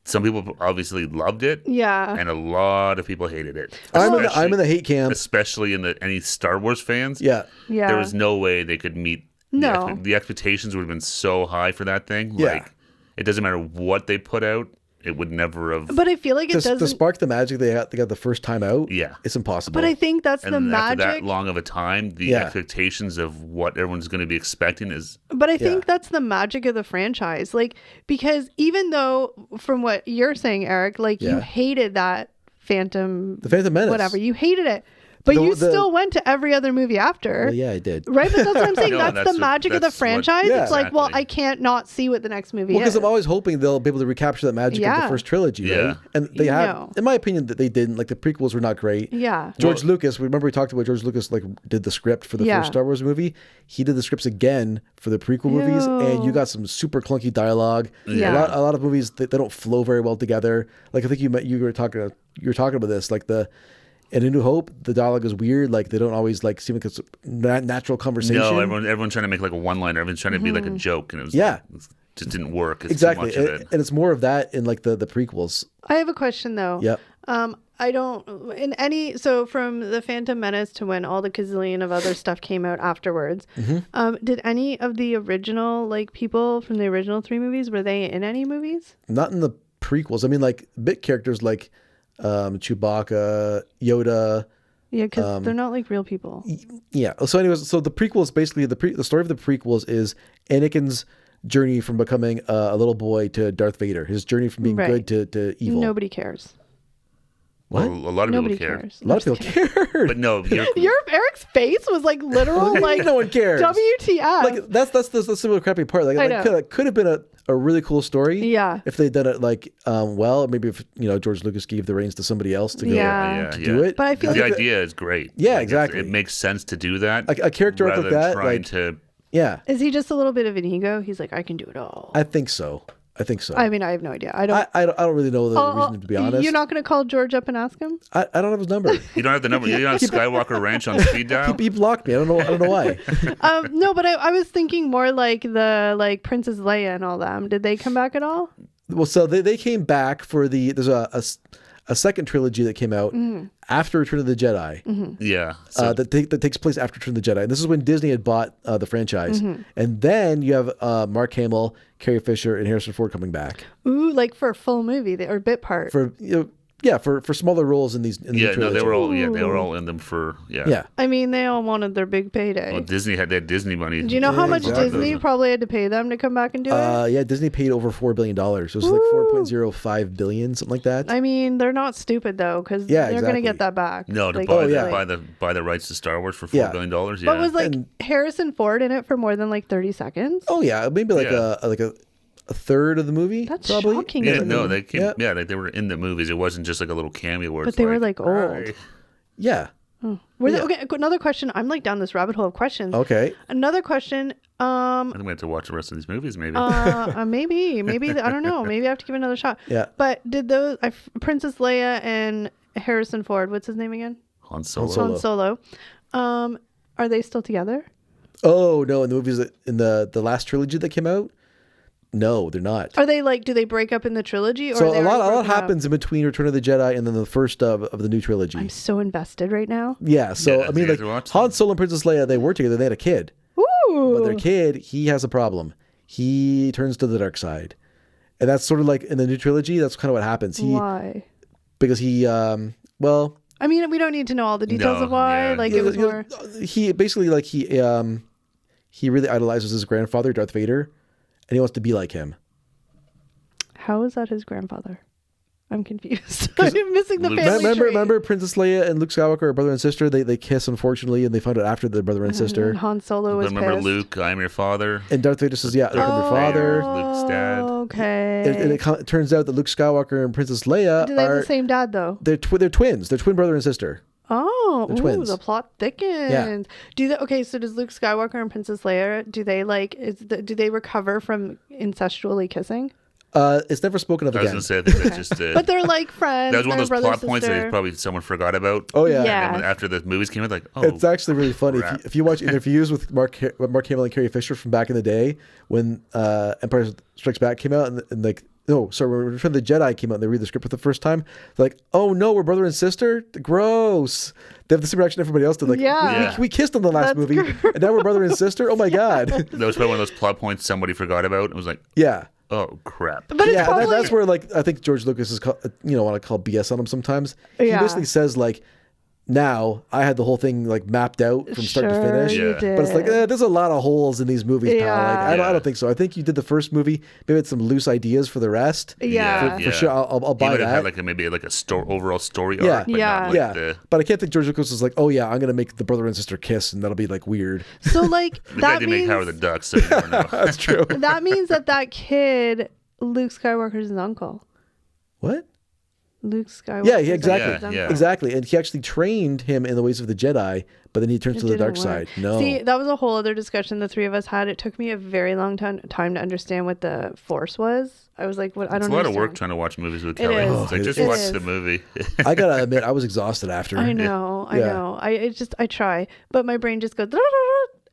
some people obviously loved it, Yeah. and a lot of people hated it. I'm in Especially- the hate camp. especially in any Star Wars fans. Yeah, Yeah. There was no way they could meet. No. The expectations would have been so high for that thing. Yeah. Like, it doesn't matter what they put out, it would never have. But I feel like it to doesn't. spark the magic they got the first time out. Yeah. it's impossible. But I think that's and the after magic. that long of a time, the Yeah. expectations of what everyone's going to be expecting is. But I think Yeah. that's the magic of the franchise. Like, because even though, from what you're saying, Eric, like you Yeah. hated that the Phantom Menace. whatever, you hated it. But The- you the- still went to every other movie after. Well, yeah, I did. Right? But that's what I'm saying. No, that's that's the what- magic of the that's what- franchise. Yeah. It's like, well, Exactly. I can't not see what the next movie Well, because is. I'm always hoping they'll be able to recapture that magic of Yeah. the first trilogy, Yeah. right? And they have, No. in my opinion, that they didn't. Like the prequels were not great. Yeah. George Well- Lucas, remember we talked about George Lucas like did the script for the Yeah. first Star Wars movie. He did the scripts again for the prequel movies, and you Ew. got some super clunky dialogue. Yeah. A lot of movies they don't flow very well together. Like I think you were talking about this. Like in A New Hope, the dialogue is weird. Like they don't always like seem like it's natural conversation. No, everyone's trying to make like a one-liner. Everyone's trying to be like Mm-hmm. a joke, and it was Yeah. it just didn't work. It's exactly, too much of it. and it's more of that in like the prequels. I have a question though. Yep. I don't so from the Phantom Menace to when all the gazillion of other stuff came out afterwards. Mm-hmm. Did any of the original like people from the original 3 movies, were they in any movies? Not in the prequels. I mean, like bit characters like Chewbacca, Yoda. Yeah, because they're not like real people. Yeah. So, anyways, so the prequels basically the story of the prequels is Anakin's journey from becoming a little boy to Darth Vader. His journey from being Right. good to evil. Nobody cares. What? Well, a lot of Nobody people care. cares. A lot of people cared. But no, Your Eric's face was like literal like no one cares. WTF. Like that's the similar crappy part. Like, I like know. could have been a really cool story. Yeah. If they'd done it like well, or maybe if George Lucas gave the reins to somebody else to go Yeah. to do it. But I feel the like idea is great. Yeah, Like, exactly. It makes sense to do that. A character arc rather like than that, trying like to. yeah, is he just a little bit of an ego? He's like, I can do it all. I think so. I mean, I have no idea. I don't. I don't really know the reason, to be honest. You're not going to call George up and ask him? I don't have his number. You don't have the number. You don't have Skywalker Ranch on speed dial. He blocked me. I don't know why. No, but I was thinking more like the Princess Leia and all them. Did they come back at all? Well, so they came back for there's a a second trilogy that came out after Return of the Jedi. Yeah. That takes place after Return of the Jedi. And this is when Disney had bought the franchise. And then you have Mark Hamill, Carrie Fisher, and Harrison Ford coming back. Ooh, like for a full movie or bit part. For for smaller roles in these. They were all in them for. Yeah. I mean, they all wanted their big payday. Well, Disney had that Disney money. Do you know how much Disney probably had to pay them to come back and do it? Yeah, Disney paid over $4 billion. It was like 4.05 billion, something like that. I mean, they're not stupid though, because they're going to get that back. No, to buy the rights to Star Wars for $4 billion. Yeah. But was Harrison Ford in it for more than 30 seconds? Oh yeah, maybe a third of the movie. That's probably. shocking. Yeah, no, they came. Yeah, they were in the movies. It wasn't just like a little cameo. Where but they were old. Yeah. Okay, another question. I'm down this rabbit hole of questions. Okay. Another question. I think we have to watch the rest of these movies, maybe. Maybe I don't know. Maybe I have to give it another shot. Yeah. But did Princess Leia and Harrison Ford? What's his name again? Han Solo. Han Solo. Are they still together? Oh no! In the movies in the last trilogy that came out. No, they're not. Are they do they break up in the trilogy? Or so a lot happens in between Return of the Jedi and then the first of the new trilogy. I'm so invested right now. Yeah, so I mean, Han Solo and Princess Leia, they were together. They had a kid. Ooh. But their kid, he has a problem. He turns to the dark side, and that's sort of like in the new trilogy. That's kind of what happens. Why? Because he, I mean, we don't need to know all the details of why. Yeah. It was more. He basically he really idolizes his grandfather, Darth Vader. And he wants to be like him. How is that his grandfather? I'm confused. I'm missing the family tree. Remember Princess Leia and Luke Skywalker are brother and sister? They kiss, unfortunately, and they found out after they're brother and sister. And Han Solo was Remember pissed. Luke, I'm your father. And Darth Vader says, yeah, I'm your father. Luke's dad. Okay. And it turns out that Luke Skywalker and Princess Leia Do they have the same dad, though? They're twins. They're twin brother and sister. Oh, twins. The plot thickens. Yeah. So does Luke Skywalker and Princess Leia, do they recover from incestually kissing? It's never spoken of again. I was going to say, I think that's just... but they're friends. That was one of those plot sister. Points that probably someone forgot about. Oh, yeah. Yeah. And after the movies came out, it's actually really funny. If you watch interviews with Mark Hamill and Carrie Fisher from back in the day, when Empire Strikes Back came out, and when Return of the Jedi came out and they read the script for the first time, they're like, oh no, we're brother and sister? Gross. They have the same reaction everybody else did. We kissed in the last movie, and now we're brother and sister? Oh my God. That was probably one of those plot points somebody forgot about. It was like, yeah. Oh crap! But it's probably... that's where I think George Lucas is want to call BS on him sometimes. He basically says now I had the whole thing mapped out from start to finish. You did. But it's there's a lot of holes in these movies, pal. I don't think so. I think you did the first movie, maybe had some loose ideas for the rest. Yeah. For sure. I'll buy that. Had maybe a overall story arc. But But I can't think George Lucas was oh yeah, I'm gonna make the brother and sister kiss and that'll be weird. So the guy didn't make Howard the Duck, so you don't know. That's true. That means that kid, Luke Skywalker's his uncle. What? Luke Skywalker. Yeah, exactly. Exactly. And he actually trained him in the ways of the Jedi, but then he turns to the dark side. No. See, that was a whole other discussion the three of us had. It took me a very long time to understand what the Force was. I was like, what? I don't know. It's a lot of work trying to watch movies with Kelly. Just watch the movie. I gotta admit, I was exhausted after. I know. I try, but my brain just goes,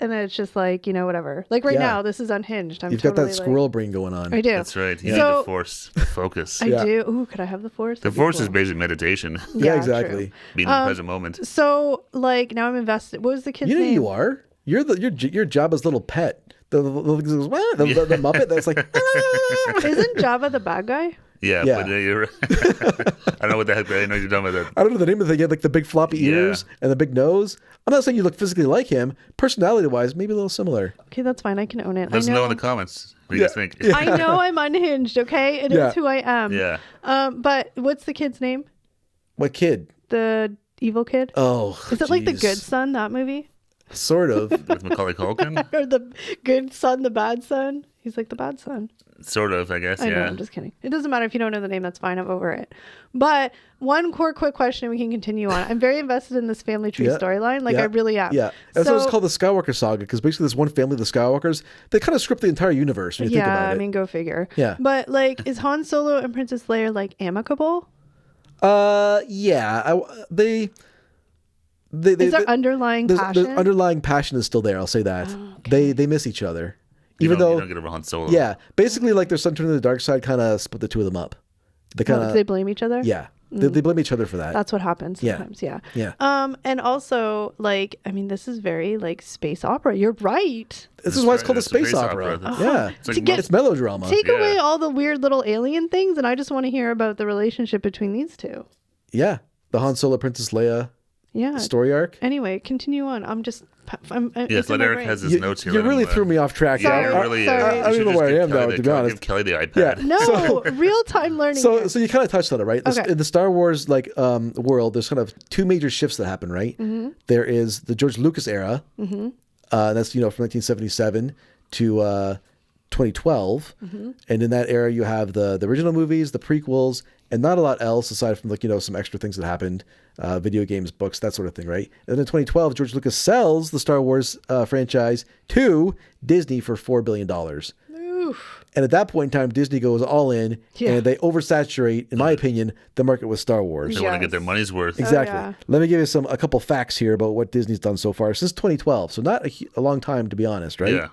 and then it's just whatever. Now, this is unhinged. You've got that squirrel brain going on. I do. That's right. You need the Force focus. I do. Ooh, could I have the Force? The Force is basically meditation. Yeah, exactly. True. Being in the present moment. So, now I'm invested. What was the kid's name? You are. You're your Jabba's little pet. The Muppet that's Isn't Jabba the bad guy? Yeah. But you're I don't know what the heck I know you're done with it. I don't know the name of the thing. He had the big floppy ears and the big nose. I'm not saying you look physically like him. Personality wise, maybe a little similar. Okay, that's fine. I can own it. Let us know in the comments. What do you guys think? I know I'm unhinged, okay? It is who I am. Yeah. But what's the kid's name? What kid? The evil kid? Oh, is it the good son, that movie? Sort of. With Macaulay Culkin? Or the good son, the bad son? He's the bad son. Sort of, I guess, I know, I'm just kidding. It doesn't matter if you don't know the name, that's fine. I'm over it. But one quick question and we can continue on. I'm very invested in this family tree storyline. I really am. Yeah. That's why it's called the Skywalker Saga, because basically this one family, the Skywalkers, they kind of script the entire universe when you think about it. I mean, go figure. Yeah. But is Han Solo and Princess Leia amicable? Yeah. Is there underlying passion? The underlying passion is still there. I'll say that. Oh, okay. They miss each other. Even though you don't get over Han Solo. Yeah, basically their son turning to the dark side kind of split the two of them up. They they blame each other? Yeah. They blame each other for that. That's what happens sometimes. Yeah. And also, like, I mean, this is very like space opera. You're right. This is why it's called a space opera. Yeah. It's melodrama. Take away all the weird little alien things, and I just want to hear about the relationship between these two. Yeah. The Han Solo Princess Leia story arc. Anyway, continue on. Yes, let Eric has his notes here. You really threw me off track. Sorry, I don't know where I am now, to be honest. Give Kelly the iPad. Yeah. No, real-time learning. So you kind of touched on it, right? Okay. In the Star Wars world, there's kind of two major shifts that happen, right? Mm-hmm. There is the George Lucas era. Mm-hmm. That's from 1977 to 2012. Mm-hmm. And in that era, you have the original movies, the prequels, and not a lot else aside from some extra things that happened, video games, books, that sort of thing, right? And then in 2012, George Lucas sells the Star Wars franchise to Disney for $4 billion. Oof. And at that point in time, Disney goes all in, and they oversaturate, in my opinion, the market with Star Wars. They want to get their money's worth. Exactly. Oh, yeah. Let me give you a couple facts here about what Disney's done so far since 2012. So not a long time, to be honest, right? Yeah.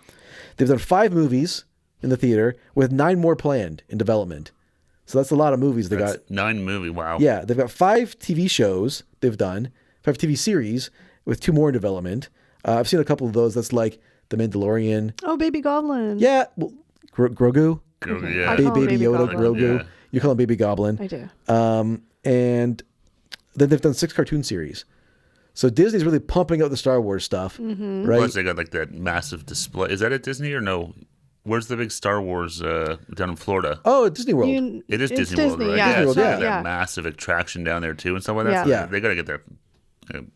They've done 5 movies in the theater with 9 more planned in development. So that's a lot of movies. They got 9 movies. Wow. Yeah, they've got 5 TV shows they've done, 5 TV series with 2 more in development. I've seen a couple of those. That's like The Mandalorian. Oh, Baby Goblin. Yeah, well, Grogu. Grogu, yeah. Baby Yoda, Goblin. Grogu. Yeah. You call him Baby Goblin. I do. And then they've done 6 cartoon series. So Disney's really pumping out the Star Wars stuff, right? Plus they got like that massive display. Is that at Disney or no? Where's the big Star Wars down in Florida? Oh, Disney World. It is Disney World, right? Yeah. Disney World, yeah. That massive attraction down there too and stuff like that. Yeah. So they got to get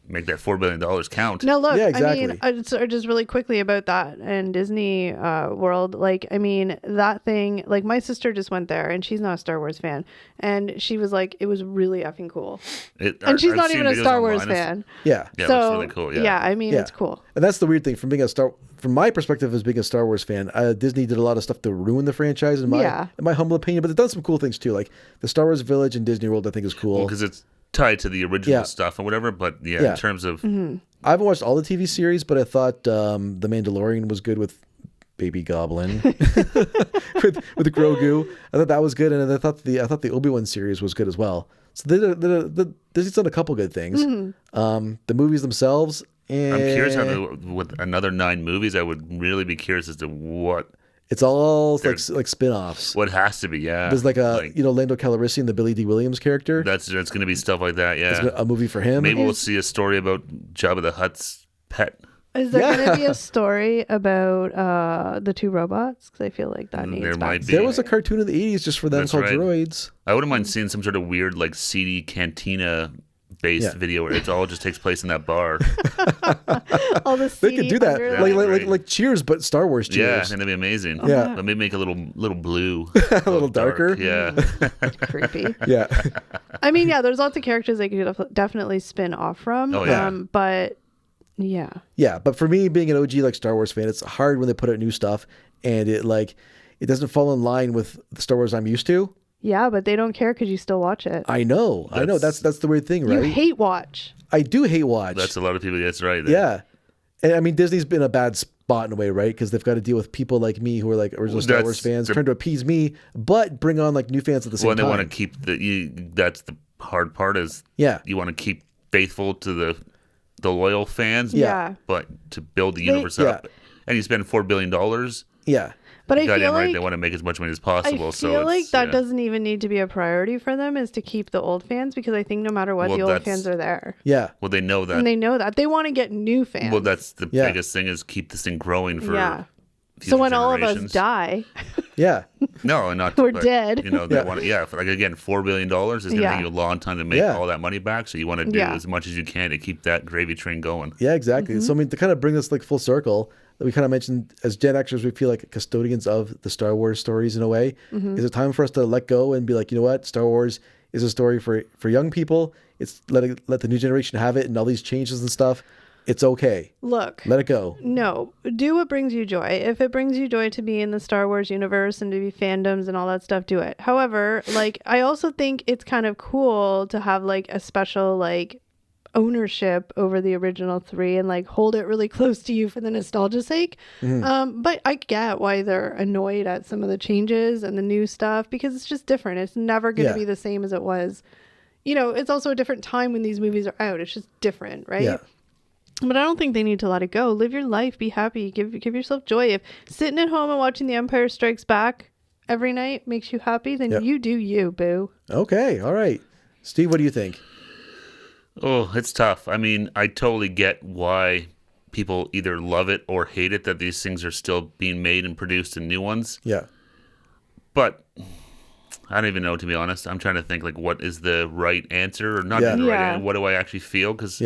make that $4 billion count. No, look, yeah, exactly. I mean, just really quickly about that and Disney World. Like, I mean, that thing, like my sister just went there and she's not a Star Wars fan. And she was like, it was really effing cool. And she's not even a Star Wars fan. Yeah. Yeah, so, it looks really cool. Yeah. I mean, it's cool. And that's the weird thing from my perspective as being a Star Wars fan, Disney did a lot of stuff to ruin the franchise in my humble opinion, but they've done some cool things too. Like the Star Wars Village and Disney World, I think is cool. Because it's tied to the original stuff and whatever, but in terms of... I haven't watched all the TV series, but I thought The Mandalorian was good with Baby Goblin, with Grogu. I thought that was good, and I thought the Obi-Wan series was good as well. So Disney's done a couple good things. The movies themselves... And I'm curious how with another 9 movies, I would really be curious as to what... It's all like spin-offs. What has to be, yeah. There's like Lando Calrissian, the Billy D. Williams character. That's going to be stuff like that, yeah. It's a movie for him. Maybe we'll see a story about Jabba the Hutt's pet. Is there going to be a story about the 2 robots? Because I feel like that needs might be. There was a cartoon in the 80s just for them called Droids. I wouldn't mind seeing some sort of weird, like, seedy cantina based video where it all just takes place in that bar. All the they could do that, like Cheers, but Star Wars Cheers. Yeah, and that'd be amazing. Yeah, but maybe make a little blue, a little darker. Yeah, creepy. Yeah, I mean, there's lots of characters they could definitely spin off from. Oh yeah, but but for me, being an OG like Star Wars fan, it's hard when they put out new stuff and it doesn't fall in line with the Star Wars I'm used to. Yeah, but they don't care because you still watch it. I know. That's the weird thing, right? You hate watch. I do hate watch. That's a lot of people. That's right. Yeah. And I mean, Disney's been a bad spot in a way, right? Because they've got to deal with people like me who are like original Star Wars fans, trying to appease me, but bring on like new fans at the same time. Well, they want to keep that's the hard part is you want to keep faithful to the loyal fans. Yeah. But to build the universe up. And you spend $4 billion. Yeah. But I feel like they want to make as much money as possible. I feel like that doesn't even need to be a priority for them, is to keep the old fans, because I think no matter what, the old fans are there. Yeah. Well, they know that. And they know that. They want to get new fans. Well, that's the biggest thing, is keep this thing growing for so when all of us die. No, not we're dead. You know, they want to, like again, $4 billion is going to take you a long time to make all that money back. So you want to do as much as you can to keep that gravy train going. Yeah, exactly. So I mean, to kind of bring this like full circle, we kind of mentioned as Gen Xers, we feel like custodians of the Star Wars stories in a way. Is it time for us to let go and be like, you know what, Star Wars is a story for young people. It's let the new generation have it, and all these changes and stuff. It's okay. Look. Let it go. No. Do what brings you joy. If it brings you joy to be in the Star Wars universe and to be fandoms and all that stuff, do it. However, like, I also think it's kind of cool to have like a special like ownership over the original 3 and like hold it really close to you for the nostalgia's sake. But I get why they're annoyed at some of the changes and the new stuff, because it's just different. It's never going to be the same as it was, it's also a different time when these movies are out. It's just different, right? Yeah. But I don't think they need to let it go. Live your life. Be happy. Give yourself joy. If sitting at home and watching The Empire Strikes Back every night makes you happy, then you do you, boo. Okay. All right. Steve, what do you think? Oh, it's tough. I mean, I totally get why people either love it or hate it that these things are still being made and produced in new ones. Yeah. But I don't even know, to be honest. I'm trying to think, like, what is the right answer or not the right answer. What do I actually feel? Because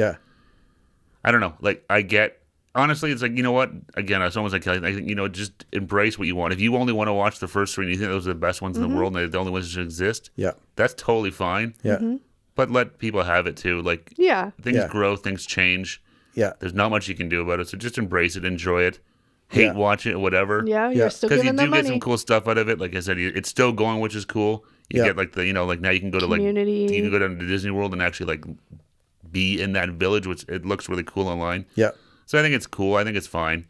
I don't know. Like, I get, honestly, it's like, you know what? Again, it's almost like, I think, just embrace what you want. If you only want to watch the first three and you think those are the best ones in the world and they're the only ones that should exist, that's totally fine. Yeah. But let people have it too. Like, things grow, things change. Yeah. There's not much you can do about it. So just embrace it, enjoy it. Hate watch it, whatever. Yeah, you're still giving them money. Because you do get some cool stuff out of it. Like I said, it's still going, which is cool. You get like like now you can go to Community. you can go down to Disney World and actually like be in that village, which it looks really cool online. Yeah. So I think it's cool. I think it's fine.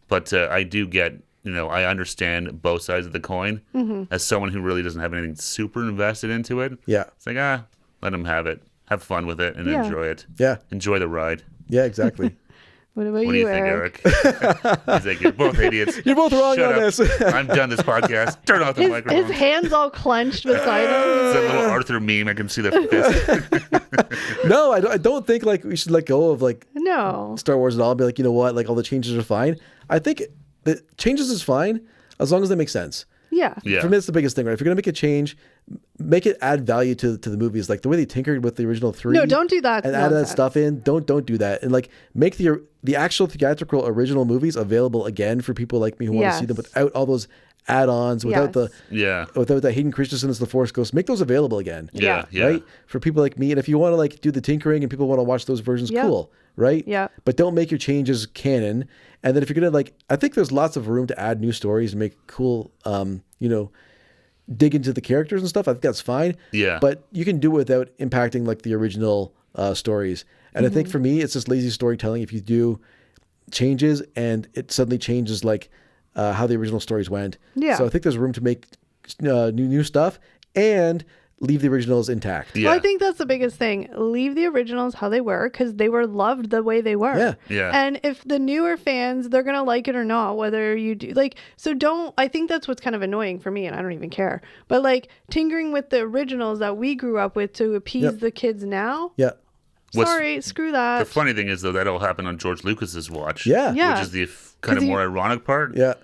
But I do get, I understand both sides of the coin. As someone who really doesn't have anything super invested into it. Yeah. It's like, let them have it. Have fun with it and enjoy it. Yeah. Enjoy the ride. Yeah, exactly. What about what do you think, Eric? He's like, you're both idiots. You're both wrong Shut on up. this. I'm done this podcast. Turn off the microphone. His hands all clenched beside him. It's that little Arthur meme. I can see the fist. No, I don't think like we should let go of like Star Wars at all. Be like, you know what? Like all the changes are fine. I think the changes is fine as long as they make sense. Yeah. For me, it's the biggest thing, right? If you're gonna make a change, make it add value to the movies, like the way they tinkered with the original 3. No, don't do that. And add that stuff in. Don't do that. And like make the actual theatrical original movies available again for people like me who want to see them without all those add-ons, without without that Hayden Christensen as the Force Ghost. Make those available again. Yeah. Right? For people like me. And if you want to like do the tinkering and people want to watch those versions, cool. Right? Yeah. But don't make your changes canon. And then if you're gonna like, I think there's lots of room to add new stories and make cool dig into the characters and stuff. I think that's fine. Yeah. But you can do it without impacting like the original stories. And I think for me, it's just lazy storytelling if you do changes and it suddenly changes like how the original stories went. Yeah. So I think there's room to make new stuff and leave the originals intact. Yeah. Well, I think that's the biggest thing. Leave the originals how they were because they were loved the way they were. Yeah. Yeah. And if the newer fans, they're going to like it or not, whether you do I think that's what's kind of annoying for me and I don't even care. But like tinkering with the originals that we grew up with to appease the kids now. Yeah. Sorry, screw that. The funny thing is though, that all happened on George Lucas's watch. Yeah. Which is the kind of more ironic part. Yeah.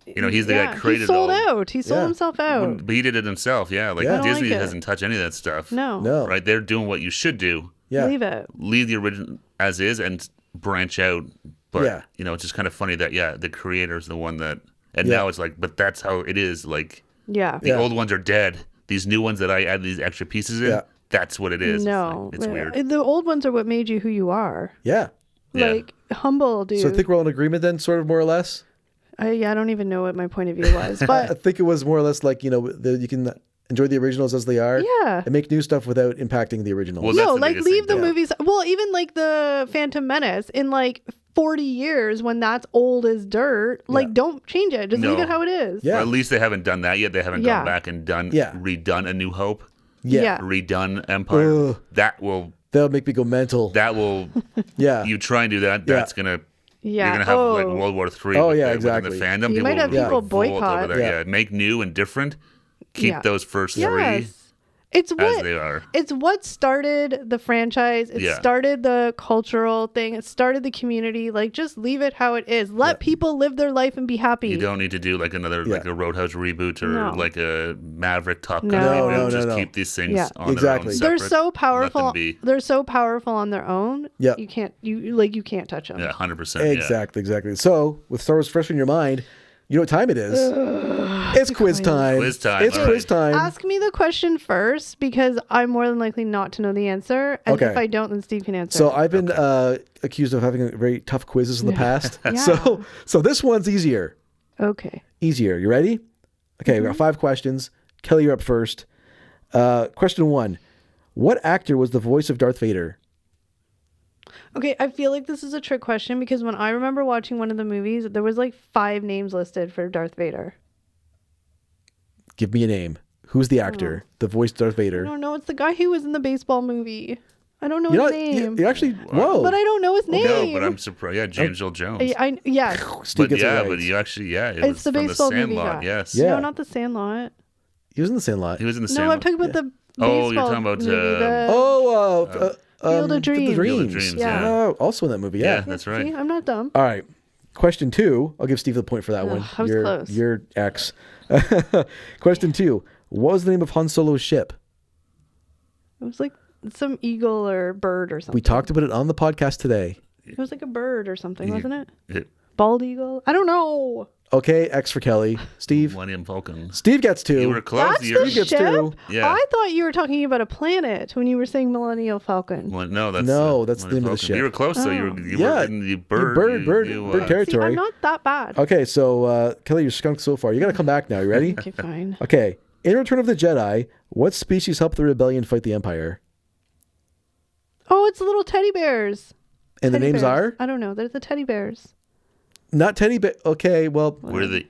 He's the guy who created he sold it all. out. He sold himself out. But he did it himself, Like Disney hasn't touched any of that stuff. No. Right? They're doing what you should do. Yeah. Leave it. Leave the original as is and branch out. But, it's just kind of funny that, the creator's the one that... And now it's like, but that's how it is. Like, the old ones are dead. These new ones that I add these extra pieces in, that's what it is. No. It's weird. The old ones are what made you who you are. Yeah. Like, humble, dude. So I think we're all in agreement then, sort of more or less? I don't even know what my point of view was, but I think it was more or less like, you can enjoy the originals as they are. Yeah. And make new stuff without impacting the originals. Well, no, like leave the movies. Well, even like the Phantom Menace in like 40 years when that's old as dirt, like don't change it. Just leave it how it is. Yeah. Or at least they haven't done that yet. They haven't gone back and redone A New Hope. Yeah. Redone Empire. Ugh. That'll make me go mental. That will. You try and do that. That's gonna. Yeah. You're gonna have like World War III. Oh yeah, exactly. Within the fandom, you might have people boycott. Over there. Make new and different. Keep those first 3. It's as what they are. It's what started the franchise. It started the cultural thing. It started the community. Like, just leave it how it is. Let people live their life and be happy. You don't need to do like another like a Roadhouse reboot or like a Maverick Top Gun reboot. Just keep these things on their own. They're so powerful. They're so powerful on their own. Yeah. You can't touch them. Yeah, 100%. Exactly. So with Star Wars fresh in your mind, you know what time it is? It's quiz time. Quiz time. It's quiz time. Ask me the question first because I'm more than likely not to know the answer. And if I don't, then Steve can answer. So I've been accused of having very tough quizzes in the past. So this one's easier. Okay. Easier. You ready? Okay, we got 5 questions. Kelly, you're up first. Question 1. What actor was the voice of Darth Vader? Okay, I feel like this is a trick question because when I remember watching one of the movies, there was like 5 names listed for Darth Vader. Give me a name. Who's the actor? The voice Darth I Vader. don't know. It's the guy who was in the baseball movie. I don't know You his know, name. you actually, whoa. But I don't know his name. No, but I'm surprised. Yeah, James Earl Jones. Yes. Steve But gets it yeah, right. but you actually, it It's was the from baseball the movie Sandlot. guy. Yes. Yeah. No, not the Sandlot. He was in the Sandlot. He was in the No, Sandlot. I'm talking about the baseball Oh, you're talking about, movie, Field of Dreams. Field of Dreams, Yeah. Oh, also in that movie, Yeah, yeah. that's right. See, I'm not dumb. All right. Question 2. I'll give Steve the point for that Ugh, one. I was close. You're X. Question 2. What was the name of Han Solo's ship? It was like some eagle or bird or something. We talked about it on the podcast today. It was like a bird or something, wasn't it? It, Bald eagle? I don't know. Okay, X for Kelly. Steve? Millennium Falcon. Steve gets 2. You were close. That's You're, the gets ship? 2. Yeah. I thought you were talking about a planet when you were saying Millennial Falcon. Well, no, that's the name of Millennium the Falcon. ship. You were close, though. You were in the bird. Bird See, territory. I'm not that bad. Okay, so Kelly, you're skunked so far. You got to come back now. You ready? Okay, fine. Okay. In Return of the Jedi, what species helped the rebellion fight the Empire? Oh, it's little teddy bears. And Teddy the names bears. are? I don't know. They're the teddy bears. Not teddy bear. Okay, well, We're the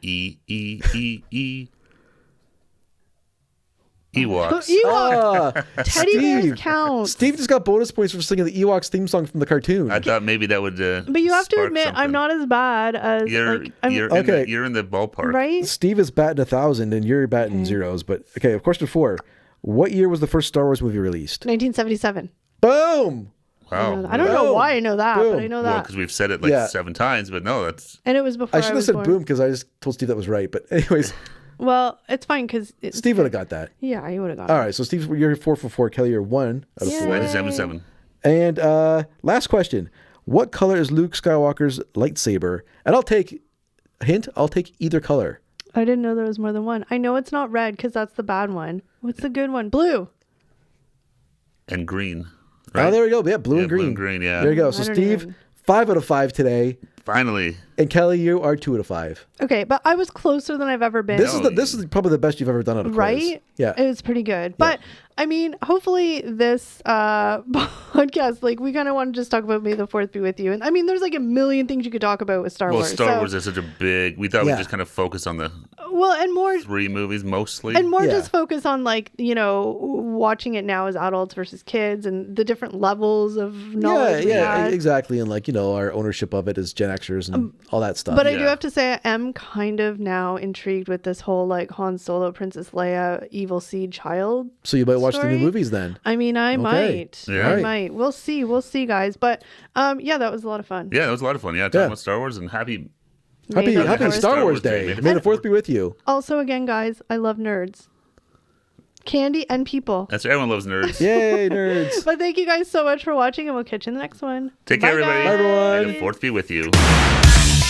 Ewoks. Ewok. Teddy bears Steve. count. Steve just got bonus points for singing the Ewoks theme song from the cartoon. I thought maybe that would. But you have to spark admit, something. I'm not as bad as You're Okay. you're in the ballpark. right. Steve is batting 1,000 and you're batting zeros. But okay, question 4. What year was the first Star Wars movie released? 1977. Boom! Wow. I don't know Boom. why I know that, but I Boom. know Well, that. because we've said it like Yeah. 7 times, but no, that's And it was before I should have was said born. boom because I just told Steve that was right. But anyways, Well, it's fine because Steve would have got that. Yeah, you would have got All it. right, so Steve, you're 4 for 4. Kelly, you're 1 out of 4. 97. And last question. What color is Luke Skywalker's lightsaber? And I'll take either color. I didn't know there was more than one. I know it's not red because that's the bad one. What's the good one? Blue. And green. Oh, Right? there we go. Yeah, blue and Blue green. and green, yeah. There you go. So I don't Steve, even- 5 out of 5 today. Finally. And Kelly, you are 2 out of 5. Okay, but I was closer than I've ever been. This is probably the best you've ever done on a quiz. Right? Yeah. It was pretty good. But I mean, hopefully this podcast, like we kind of want to just talk about May the 4th be with you. And I mean, there's like a million things you could talk about with Star Well, Wars. Star Wars is such a big. We thought Yeah. we'd just kind of focus on the Well, and more 3 movies mostly. and more Yeah. just focus on like, you know, watching it now as adults versus kids and the different levels of knowledge we had. exactly. And like, our ownership of it as Gen Xers and all that stuff. But I do Yeah. have to say, I am kind of now intrigued with this whole like Han Solo, Princess Leia, evil seed child. So you might watch the story. new movies then. I mean, I might. Yeah. I Right. might. We'll see, guys. But yeah, that was a lot of fun. Yeah, that was a lot of fun. Yeah, talking about Star Wars and happy. May the Happy Fourth. Star Wars Day. May the 4th be with you. Also, again, guys, I love nerds, candy, and people. That's everyone loves nerds. Yay, nerds. But thank you guys so much for watching, and we'll catch you in the next one. Take care, Bye, everybody. guys. Bye, everyone. May the 4th be with you.